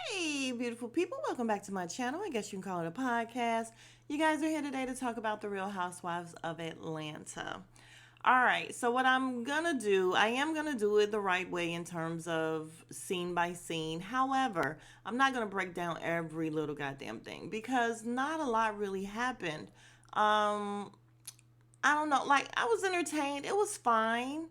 Hey, beautiful people. Welcome back to my channel. I guess you can call it a podcast. You guys are here today to talk about the Real Housewives of Atlanta. All right, so what I'm gonna do, I am gonna do it the right way in terms of scene by scene. However, I'm not gonna break down every little goddamn thing because not a lot really happened. Um, I don't know. Like, I was entertained. It was fine.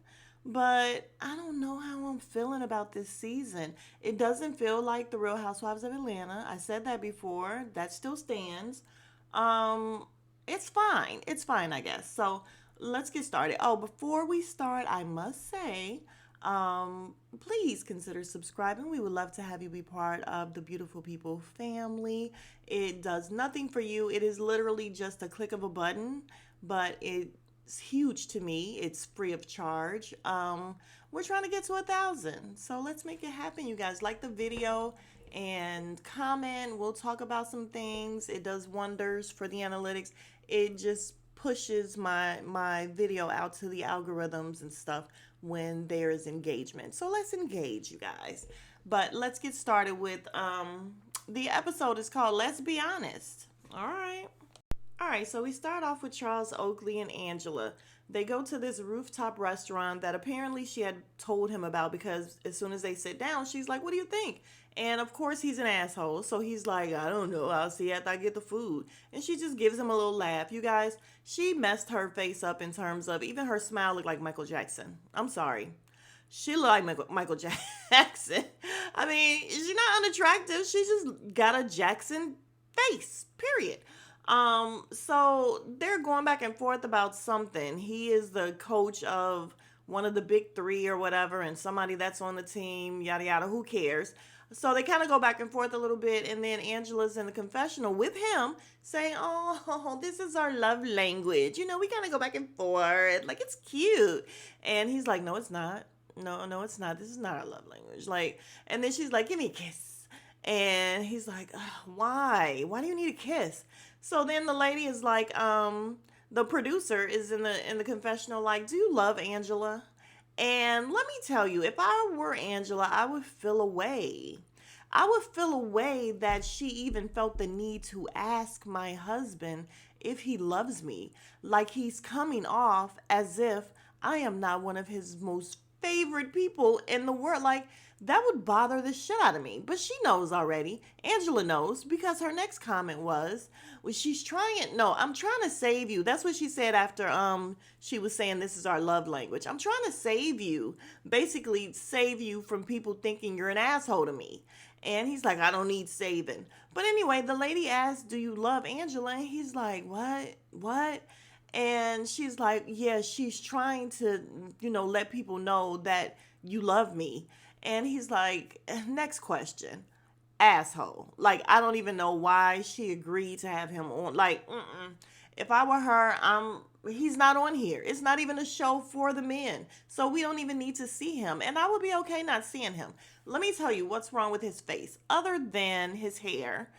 But I don't know how I'm feeling about this season. It doesn't feel like the Real Housewives of Atlanta. I said that before. That still stands. Um, it's fine. It's fine, I guess. So let's get started. Oh, before we start, I must say, please consider subscribing. We would love to have you be part of the Beautiful People family. It does nothing for you. It is literally just a click of a button, but it's huge to me. It's free of charge. We're trying to get to 1,000, so let's make it happen. You guys like the video and comment. We'll talk about some things. It does wonders for the analytics. It just pushes my video out to the algorithms and stuff when there is engagement. So let's engage, you guys. But let's get started with the episode is called Let's Be Honest. All right. All right, so we start off with Charles Oakley and Angela. They go to this rooftop restaurant that apparently she had told him about because as soon as they sit down, she's like, "What do you think?" And of course, he's an asshole. So he's like, "I don't know. I'll see after I get the food." And she just gives him a little laugh. You guys, she messed her face up in terms of even her smile looked like Michael Jackson. I'm sorry. She looked like Michael Jackson. I mean, she's not unattractive. She just got a Jackson face, period. So they're going back and forth about something. He is the coach of one of the big three or whatever, and somebody that's on the team, yada yada, who cares? So they kind of go back and forth a little bit, and then Angela's in the confessional with him saying, "Oh, this is our love language. You know, we kind of go back and forth. Like, it's cute." And he's like, "No, it's not. No, no, it's not. This is not our love language." Like, and then she's like, "Give me a kiss." And he's like, "Ugh, why? Why do you need a kiss?" So then the lady is like, the producer is in the confessional, like, "Do you love Angela?" And let me tell you, if I were Angela, I would feel away. I would feel away that she even felt the need to ask my husband if he loves me. Like he's coming off as if I am not one of his most favorite people in the world. Like, that would bother the shit out of me. But she knows already. Angela knows because her next comment was she's trying it. No, I'm trying to save you. That's what she said after she was saying this is our love language. I'm trying to save you. Basically save you from people thinking you're an asshole to me. And he's like, "I don't need saving." But anyway, the lady asked, "Do you love Angela?" And he's like, "What? What?" And she's like, "Yeah, she's trying to, let people know that you love me." And he's like, "Next question." Asshole. Like, I don't even know why she agreed to have him on. Like, if I were her, he's not on here. It's not even a show for the men. So we don't even need to see him. And I would be okay not seeing him. Let me tell you what's wrong with his face. Other than his hair,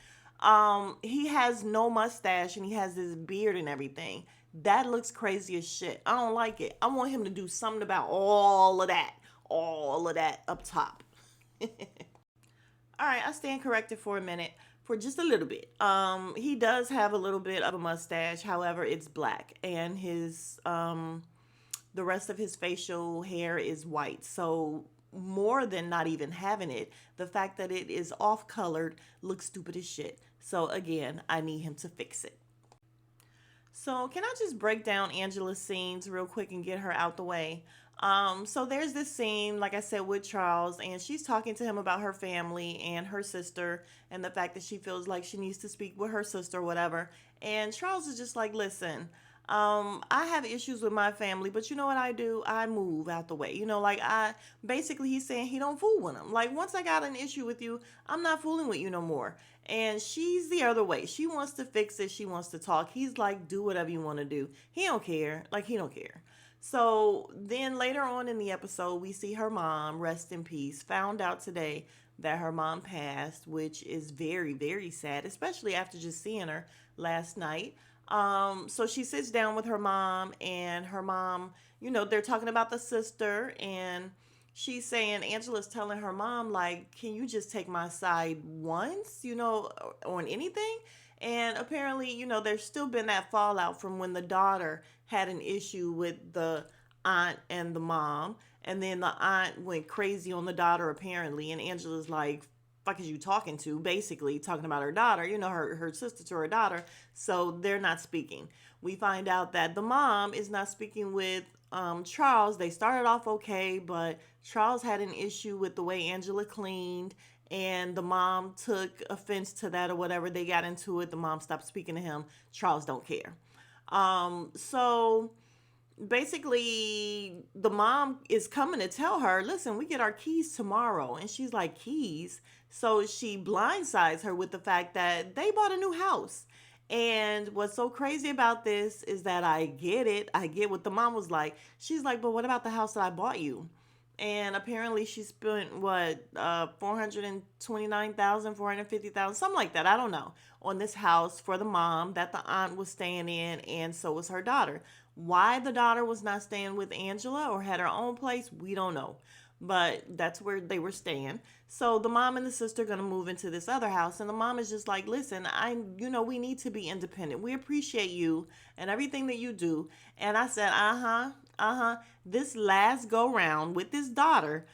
he has no mustache and he has this beard and everything. That looks crazy as shit. I don't like it. I want him to do something about all of that up top. All right, I stand corrected for a minute, for just a little bit. He does have a little bit of a mustache, however, it's black, and his the rest of his facial hair is white. So more than not even having it, the fact that it is off colored looks stupid as shit. So again, I need him to fix it. So, can I just break down Angela's scenes real quick and get her out the way? So there's this scene, like I said, with Charles, and she's talking to him about her family and her sister and the fact that she feels like she needs to speak with her sister or whatever. And Charles is just like, "Listen, I have issues with my family, but you know what I do? I move out the way. Like, basically he's saying he don't fool with him. Like, once I got an issue with you, I'm not fooling with you no more." And she's the other way. She wants to fix it. She wants to talk. He's like, "Do whatever you want to do." He don't care. Like, he don't care. So then later on in the episode, we see her mom, rest in peace, found out today that her mom passed, which is very, very sad, especially after just seeing her last night. So she sits down with her mom, and her mom, they're talking about the sister, and she's saying, Angela's telling her mom, like, can you just take my side once, on anything? And apparently, there's still been that fallout from when the daughter had an issue with the aunt and the mom. And then the aunt went crazy on the daughter, apparently. And Angela's like, fuck is you talking to? Basically, talking about her daughter, her sister to her daughter. So they're not speaking. We find out that the mom is not speaking with Charles. They started off okay, but Charles had an issue with the way Angela cleaned, and the mom took offense to that or whatever. They got into it. The mom stopped speaking to him. Charles don't care. So basically the mom is coming to tell her, listen, we get our keys tomorrow. And she's like, keys? So she blindsides her with the fact that they bought a new house. And what's so crazy about this is that I get it. I get what the mom was like. She's like, but what about the house that I bought you? And apparently she spent what, 429,000, 450,000, something like that, I don't know, on this house for the mom that the aunt was staying in, and so was her daughter. Why the daughter was not staying with Angela or had her own place, we don't know. But that's where they were staying. So the mom and the sister are gonna move into this other house, and the mom is just like, listen, we need to be independent. We appreciate you and everything that you do. And I said, this last go round with this daughter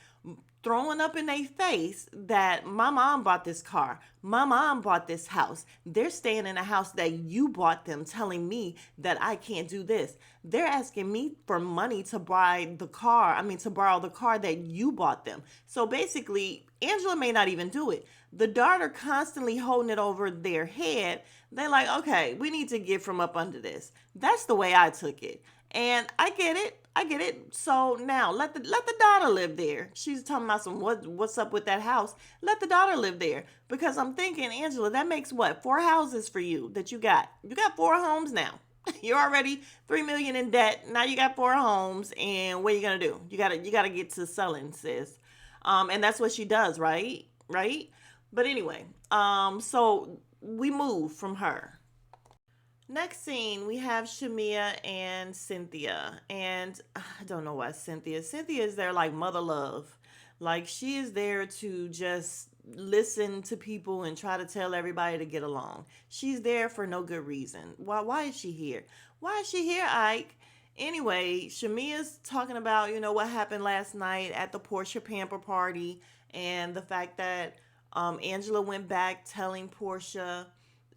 throwing up in their face that my mom bought this car, my mom bought this house. They're staying in a house that you bought them, telling me that I can't do this. They're asking me for money to buy the car, to borrow the car that you bought them. So basically, Angela may not even do it. The daughter constantly holding it over their head. They're like, okay, we need to get from up under this. That's the way I took it. And I get it. I get it. So now let the daughter live there. She's talking about what's up with that house. Let the daughter live there. Because I'm thinking, Angela, that makes what? 4 houses for you that you got. You got 4 homes now. You're already $3 million in debt. Now you got 4 homes, and what are you gonna do? You gotta get to selling, sis. And that's what she does, right? Right? But anyway, so we move from her. Next scene, we have Shamea and Cynthia. And I don't know why Cynthia is there like mother love. Like she is there to just listen to people and try to tell everybody to get along. She's there for no good reason. Why is she here? Why is she here, Ike? Anyway, Shamea's talking about, what happened last night at the Porsha Pamper party and the fact that Angela went back telling Porsha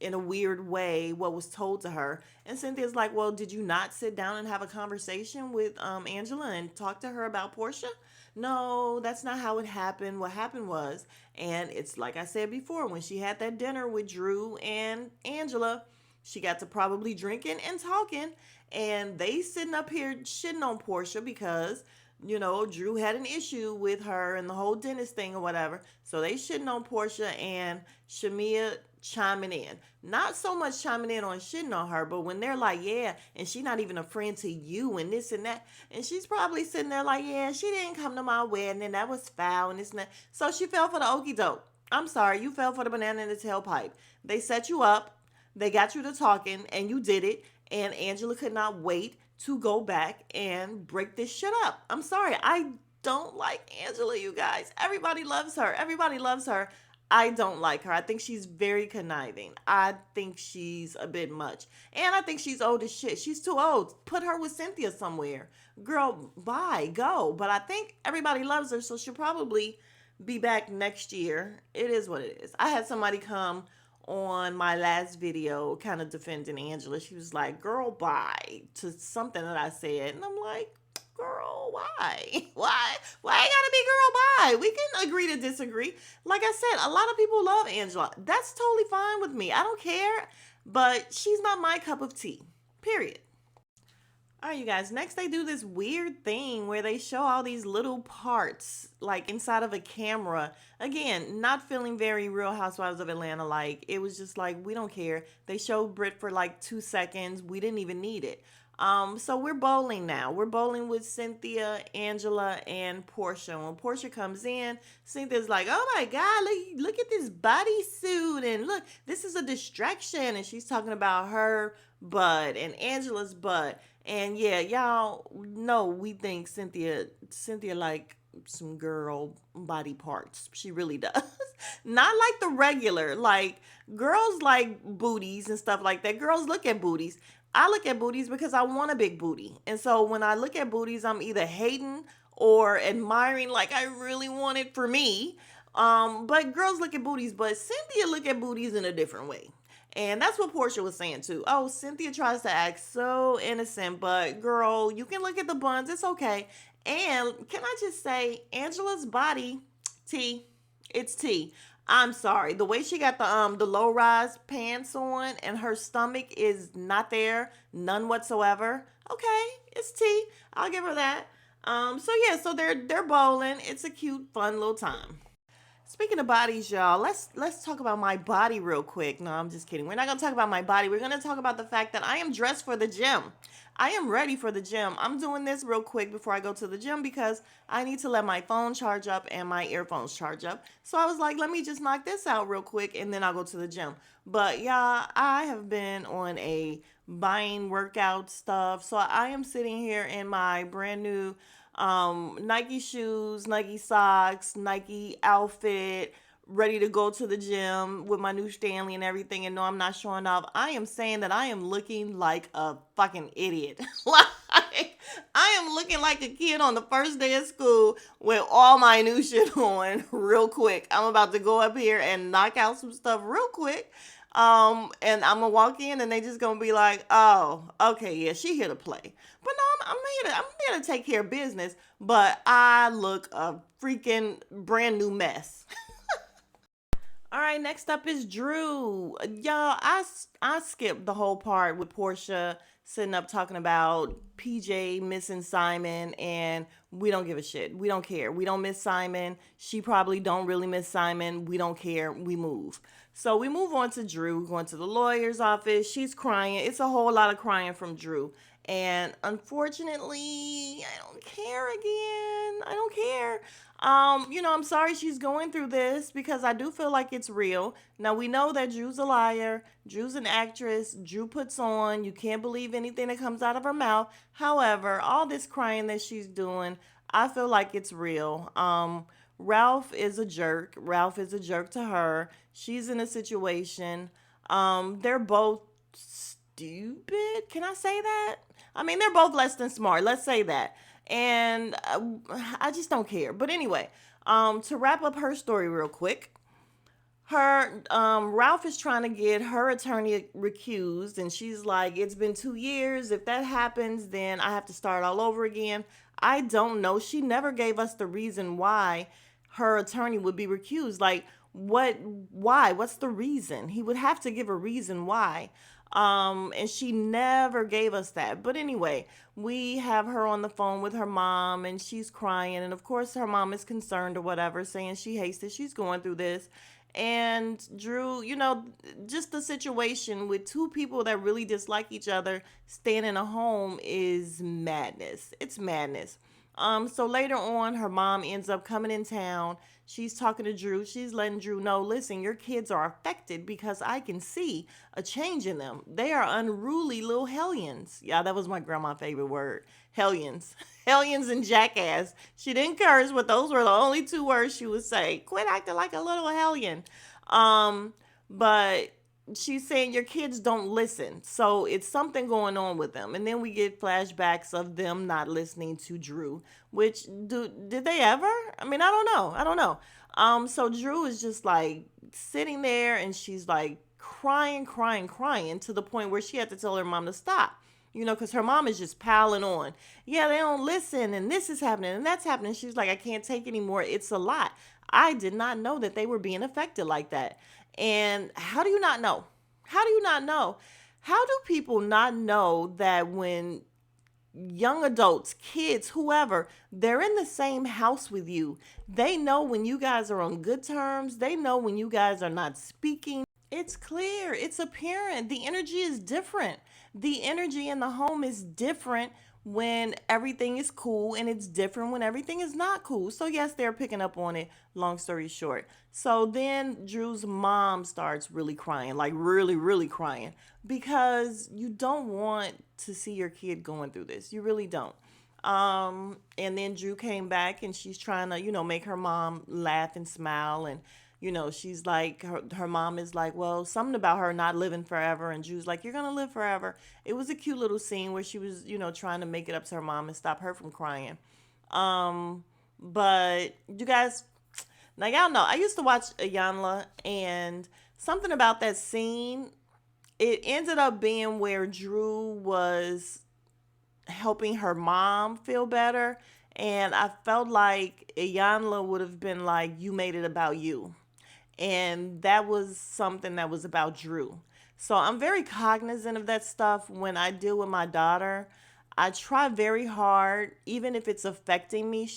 in a weird way what was told to her. And Cynthia's like, well, did you not sit down and have a conversation with Angela and talk to her about Porsha? No, that's not how it happened. What happened was, and it's like I said before, when she had that dinner with Drew and Angela, she got to probably drinking and talking, and they sitting up here shitting on Porsha because Drew had an issue with her and the whole dentist thing or whatever. So they shitting on Porsha, and Shamea chiming in. Not so much chiming in on shitting on her, but when they're like, yeah, and she not even a friend to you and this and that. And she's probably sitting there like, yeah, she didn't come to my wedding and that was foul and this and that. So she fell for the okie doke. I'm sorry, you fell for the banana in the tailpipe. They set you up, they got you to talking, and you did it. And Angela could not wait to go back and break this shit up. I'm sorry. I don't like Angela, you guys. Everybody loves her. Everybody loves her. I don't like her. I think she's very conniving. I think she's a bit much. And I think she's old as shit. She's too old. Put her with Cynthia somewhere. Girl, bye, go. But I think everybody loves her, so she'll probably be back next year. It is what it is. I had somebody come on my last video kind of defending Angela. She was like, girl, bye, to something that I said. And I'm like, girl, why? Why I gotta be girl bye? We can agree to disagree. Like I said, a lot of people love Angela. That's totally fine with me. I don't care. But she's not my cup of tea. Period. All right, you guys. Next, they do this weird thing where they show all these little parts, like inside of a camera. Again, not feeling very Real Housewives of Atlanta like. It was just like, we don't care. They showed Brit for like 2 seconds. We didn't even need it. So we're bowling now. We're bowling with Cynthia, Angela, and Porsha. When Porsha comes in, Cynthia's like, oh my God, look at this bodysuit. And look, this is a distraction. And she's talking about her butt and Angela's butt. And yeah, y'all know we think Cynthia like some girl body parts. She really does. Not like the regular. Like girls like booties and stuff like that. Girls look at booties. I look at booties because I want a big booty. And so when I look at booties, I'm either hating or admiring like I really want it for me. But girls look at booties, but Cynthia look at booties in a different way. And that's what Porsha was saying too. Oh, Cynthia tries to act so innocent, but girl, you can look at the buns. It's okay. And can I just say, Angela's body, T, it's T. I'm sorry. The way she got the low rise pants on and her stomach is not there, none whatsoever. Okay, it's T. I'll give her that. So yeah, so they're bowling. It's a cute, fun little time. Speaking of bodies, y'all, let's talk about my body real quick. No, I'm just kidding. We're not gonna talk about my body. We're gonna talk about the fact that I am dressed for the gym. I am ready for the gym. I'm doing this real quick before I go to the gym because I need to let my phone charge up and my earphones charge up. So I was like, let me just knock this out real quick and then I'll go to the gym. But yeah, I have been on a buying workout stuff. So I am sitting here in my brand new Nike shoes, Nike socks, Nike outfit, ready to go to the gym with my new Stanley and everything. And no, I'm not showing off. I am saying that I am looking like a fucking idiot. Like, I am looking like a kid on the first day of school with all my new shit on real quick. I'm about to go up here and knock out some stuff real quick. And I'm gonna walk in and they just gonna be like, oh, okay, yeah, she here to play. But no, I'm here to take care of business. But I look a freaking brand new mess. All right, next up is Drew. Y'all, I skipped the whole part with Porsha sitting up talking about PJ missing Simon, and we don't give a shit. We don't care. We don't miss Simon. She probably don't really miss Simon. We don't care. We move. So we move on to Drew, going to the lawyer's office. She's crying. It's a whole lot of crying from Drew. And unfortunately, I don't care again. I don't care. I'm sorry she's going through this because I do feel like it's real. Now we know that Drew's a liar. Drew's an actress. Drew puts on. You can't believe anything that comes out of her mouth. However, all this crying that she's doing, I feel like it's real. Ralph is a jerk. Ralph is a jerk to her. She's in a situation. They're both stupid. Can I say that? I mean, they're both less than smart. Let's say that. And I just don't care. But anyway, to wrap up her story real quick, her Ralph is trying to get her attorney recused, and she's like, it's been 2 years. If that happens, then I have to start all over again. I don't know. She never gave us the reason why her attorney would be recused. Like, why? What's the reason? He would have to give a reason why. And she never gave us that. But anyway, we have her on the phone with her mom and she's crying. And of course, her mom is concerned or whatever, saying she hates that she's going through this. And Drew, just the situation with two people that really dislike each other staying in a home is madness. It's madness. So later on, her mom ends up coming in town. She's talking to Drew. She's letting Drew know, listen, your kids are affected because I can see a change in them. They are unruly little hellions. Yeah, that was my grandma's favorite word. Hellions. Hellions and jackass. She didn't curse, but those were the only two words she would say. Quit acting like a little hellion. But she's saying your kids don't listen. So it's something going on with them. And then we get flashbacks of them not listening to Drew, which did they ever? I mean, I don't know. So Drew is just like sitting there and she's like crying to the point where she had to tell her mom to stop. Because her mom is just piling on. Yeah, they don't listen and this is happening and that's happening. She's like, I can't take anymore. It's a lot. I did not know that they were being affected like that. And how do you not know? How do you not know? How do people not know that when young adults, kids, whoever, they're in the same house with you, they know when you guys are on good terms, they know when you guys are not speaking. It's clear, it's apparent. The energy is different. The energy in the home is different when everything is cool and it's different when everything is not cool. So yes, they're picking up on it, long story short. So then Drew's mom starts really crying, like really, really crying, because you don't want to see your kid going through this. You really don't. And then Drew came back and she's trying to, make her mom laugh and smile. And, she's like, her mom is like, well, something about her not living forever. And Drew's like, you're going to live forever. It was a cute little scene where she was, trying to make it up to her mom and stop her from crying. Um, but you guys, now y'all know, I used to watch Ayanla, and something about that scene, it ended up being where Drew was helping her mom feel better. And I felt like Iyanla would have been like, you made it about you. And that was something that was about Drew. So I'm very cognizant of that stuff when I deal with my daughter. I try very hard, even if it's affecting me.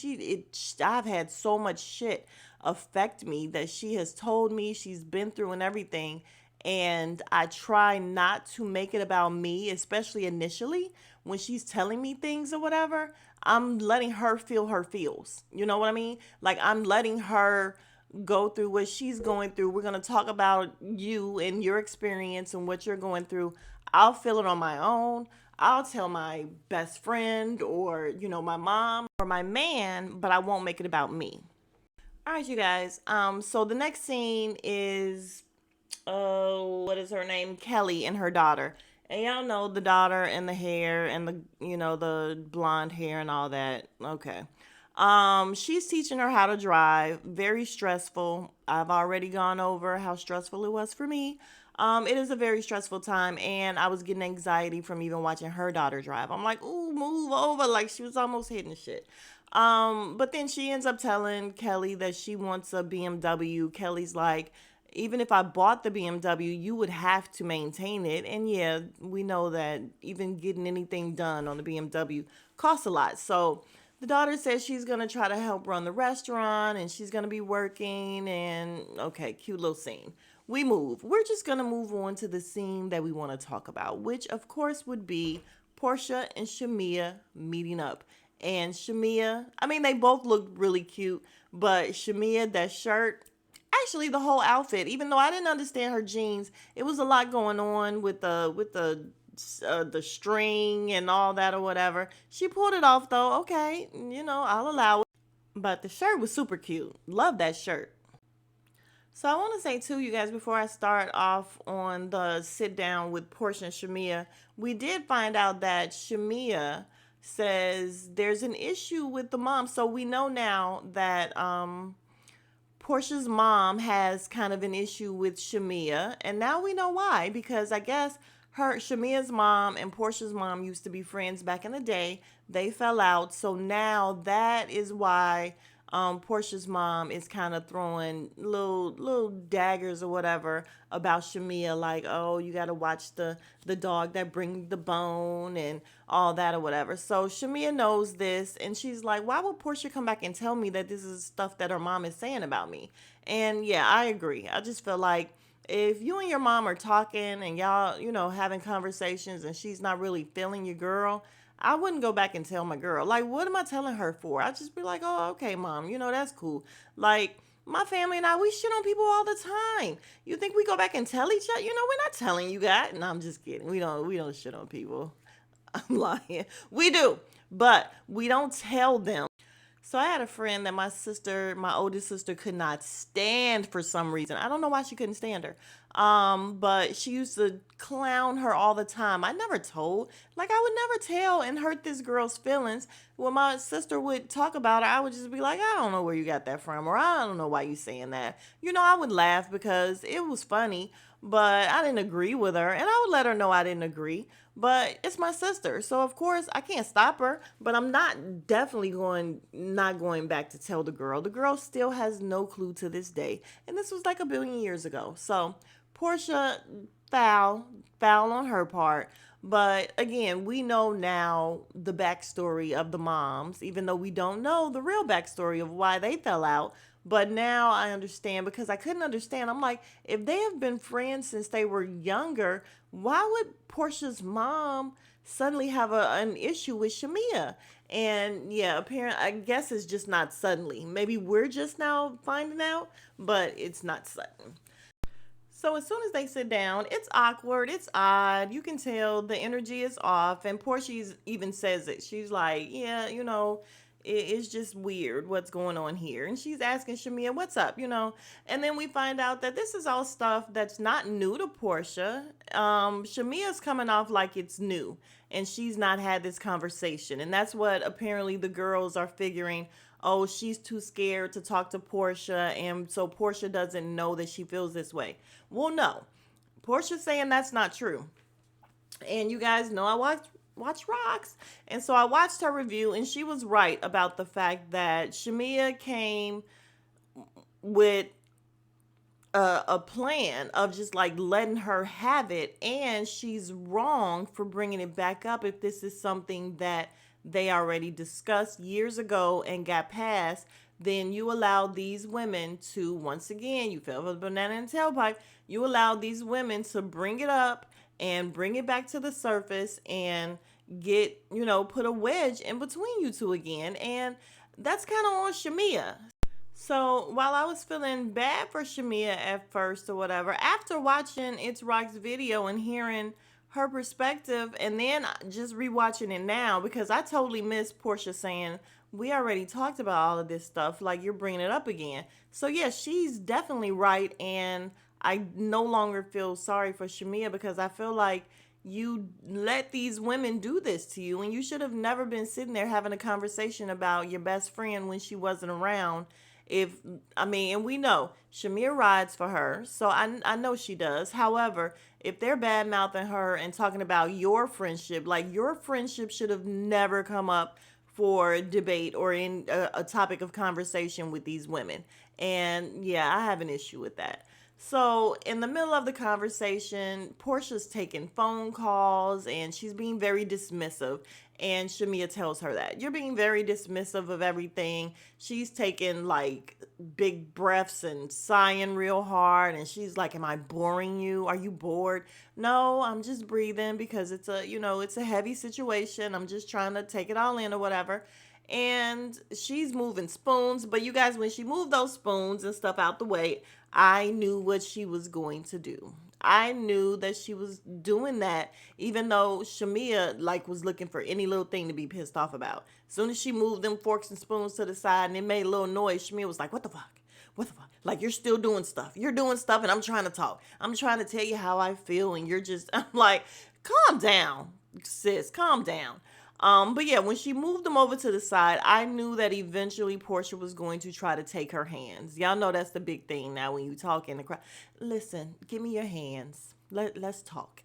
I've had so much shit affect me that she has told me she's been through and everything. And I try not to make it about me, especially initially when she's telling me things or whatever. I'm letting her feel her feels. You know what I mean? Like, I'm letting her go through what she's going through. We're going to talk about you and your experience and what you're going through. I'll feel it on my own. I'll tell my best friend or, my mom or my man, but I won't make it about me. All right, you guys. So the next scene is, oh, what is her name? Kelly and her daughter. And y'all know the daughter and the hair and the blonde hair and all that. Okay. She's teaching her how to drive. Very stressful. I've already gone over how stressful it was for me. It is a very stressful time, and I was getting anxiety from even watching her daughter drive. I'm like, ooh, move over. Like, she was almost hitting shit. But then she ends up telling Kelly that she wants a BMW. Kelly's like, even if I bought the BMW, you would have to maintain it. And yeah, we know that even getting anything done on the BMW costs a lot. So the daughter says she's going to try to help run the restaurant and she's going to be working. And okay, cute little scene. We move. We're just going to move on to the scene that we want to talk about, which of course would be Porsha and Shamea meeting up. And Shamea, I mean, they both look really cute, but Shamea, that shirt, actually the whole outfit, even though I didn't understand her jeans, it was a lot going on with the string and all that or whatever. She pulled it off though. Okay, I'll allow it. But the shirt was super cute. Love that shirt. So I want to say too, you guys, before I start off on the sit down with Portia and Shamea, we did find out that Shamea says there's an issue with the mom. So we know now that Portia's mom has kind of an issue with Shamea, and now we know why, because I guess Shamea's mom and Portia's mom used to be friends back in the day. They fell out, so now that is why Portia's mom is kind of throwing little daggers or whatever about Shamea, like, oh, you got to watch the dog that brings the bone and all that or whatever. So Shamea knows this, and she's like, why would Portia come back and tell me that this is stuff that her mom is saying about me? And yeah, I agree. I just feel like if you and your mom are talking and y'all, having conversations and she's not really feeling your girl, I wouldn't go back and tell my girl. Like, what am I telling her for? I'd just be like, oh, okay, mom, that's cool. Like, my family and I, we shit on people all the time. You think we go back and tell each other? We're not telling you that. No, I'm just kidding. We don't shit on people. I'm lying. We do, but we don't tell them. So I had a friend that my oldest sister, could not stand for some reason. I don't know why she couldn't stand her. But she used to clown her all the time. I never told. Like, I would never tell and hurt this girl's feelings. When my sister would talk about her, I would just be like, I don't know where you got that from, or I don't know why you saying that. I would laugh because it was funny, but I didn't agree with her, and I would let her know I didn't agree. But it's my sister, so of course I can't stop her. But I'm not going back to tell the girl. The girl still has no clue to this day, and this was like a billion years ago. So Portia, foul on her part. But again, we know now the backstory of the moms, even though we don't know the real backstory of why they fell out. But now I understand, because I couldn't understand. I'm like, if they have been friends since they were younger, why would Portia's mom suddenly have an issue with Shamea? And yeah, apparently, I guess it's just not suddenly. Maybe we're just now finding out, but it's not sudden. So as soon as they sit down, it's awkward, it's odd. You can tell the energy is off. And Portia even says it. She's like, yeah, it's just weird what's going on here. And she's asking Shamea, what's up, And then we find out that this is all stuff that's not new to Portia. Shamea's coming off like it's new. And she's not had this conversation. And that's what apparently the girls are figuring. Oh, she's too scared to talk to Portia, and so Portia doesn't know that she feels this way. Well, no. Portia's saying that's not true. And you guys know I watch Rocks. And so I watched her review, and she was right about the fact that Shamea came with a plan of just like letting her have it, and she's wrong for bringing it back up if this is something that they already discussed years ago and got past. Then you allow these women to, once again, you fell for the banana and tailpipe, you allow these women to bring it up and bring it back to the surface and get, put a wedge in between you two again. And that's kind of on Shamea. So while I was feeling bad for Shamea at first or whatever, after watching It's Rock's video and hearing her perspective and then just rewatching it now, because I totally missed Portia saying, we already talked about all of this stuff, like you're bringing it up again. So yeah, she's definitely right. And I no longer feel sorry for Shamea because I feel like you let these women do this to you, and you should have never been sitting there having a conversation about your best friend when she wasn't around. And we know Shamea rides for her, so I know she does. However, if they're bad mouthing her and talking about your friendship, like your friendship should have never come up for debate or in a topic of conversation with these women. And yeah, I have an issue with that. So in the middle of the conversation, Portia's taking phone calls and she's being very dismissive. And Shamea tells her that you're being very dismissive of everything. She's taking like big breaths and sighing real hard. And she's like, am I boring you? Are you bored? No, I'm just breathing because it's a heavy situation. I'm just trying to take it all in or whatever. And she's moving spoons. But you guys, when she moved those spoons and stuff out the way, I knew what she was going to do. I knew that she was doing that, even though Shamea was looking for any little thing to be pissed off about. As soon as she moved them forks and spoons to the side and it made a little noise, Shamea was like, what the fuck? What the fuck? Like, you're still doing stuff. You're doing stuff and I'm trying to talk. I'm trying to tell you how I feel and I'm like, calm down, sis, calm down. But yeah, when she moved them over to the side, I knew that eventually Portia was going to try to take her hands. Y'all know that's the big thing now when you talk in the crowd. Listen, give me your hands. Let's talk.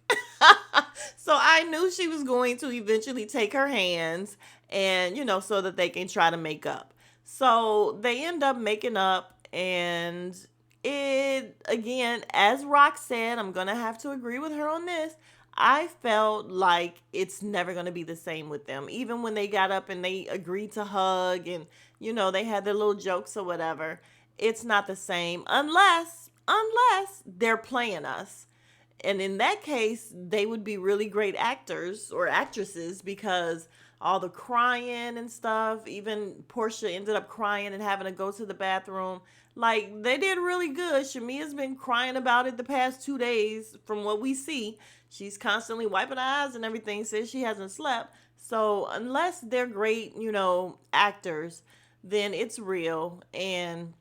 So I knew she was going to eventually take her hands and, so that they can try to make up. So they end up making up, and it, again, as Rock said, I'm going to have to agree with her on this. I felt like it's never going to be the same with them. Even when they got up and they agreed to hug and, they had their little jokes or whatever, it's not the same unless they're playing us. And in that case, they would be really great actors or actresses because all the crying and stuff, even Portia ended up crying and having to go to the bathroom. Like, they did really good. Shamea's been crying about it the past 2 days from what we see. She's constantly wiping her eyes and everything, says she hasn't slept. So unless they're great, actors, then it's real. And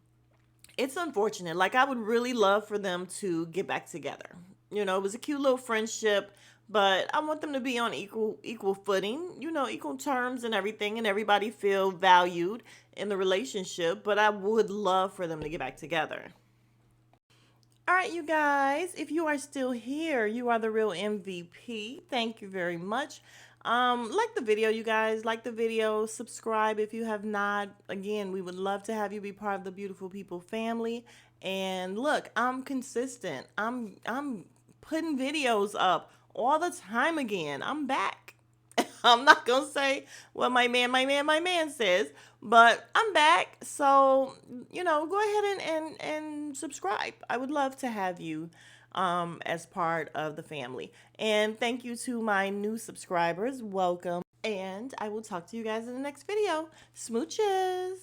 it's unfortunate. Like, I would really love for them to get back together. It was a cute little friendship, but I want them to be on equal footing, equal terms and everything, and everybody feel valued in the relationship. But I would love for them to get back together. All right, you guys, if you are still here, you are the real MVP. Thank you very much. Like the video, you guys. Like the video. Subscribe if you have not. Again, we would love to have you be part of the Beautiful People family. And look, I'm consistent. I'm putting videos up all the time again. I'm back. I'm not going to say what my man says, but I'm back. So, go ahead and subscribe. I would love to have you as part of the family. And thank you to my new subscribers. Welcome. And I will talk to you guys in the next video. Smooches.